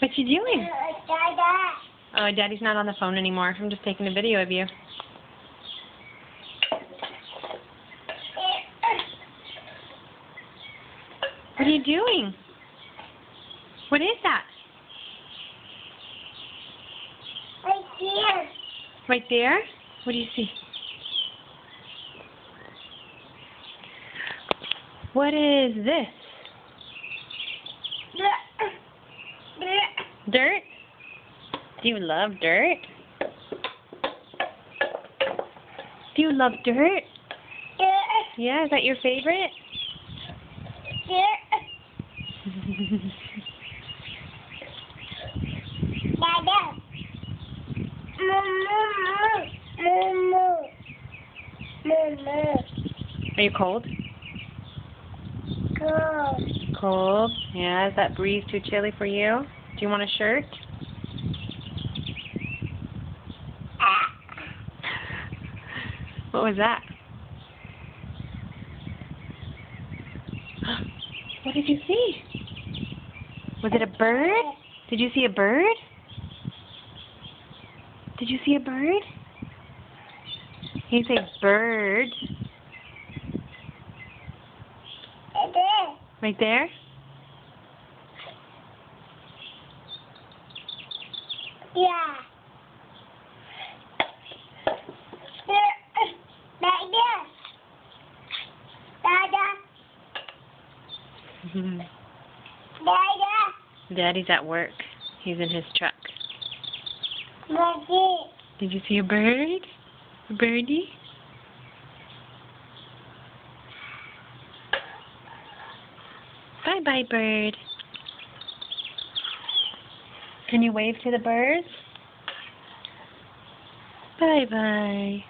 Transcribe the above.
What you doing? Dada. Oh, Daddy's not on the phone anymore. I'm just taking a video of you. What are you doing? What is that? Right here. Right there? What do you see? What is this? Dirt? Do you love dirt? Do you love dirt? Yeah, is that your favorite? Dada. Moo. Are you cold? Go. Cold? Yeah, is that breeze too chilly for you? Do you want a shirt? What was that? What did you see? Was it a bird? Did you see a bird? Did you see a bird? Can you say bird? Right there? Yeah. Right there. Dada. Dada. Daddy's at work. He's in his truck. Daddy. Did you see a bird? A birdie? Bye-bye, bird. Can you wave to the birds? Bye-bye.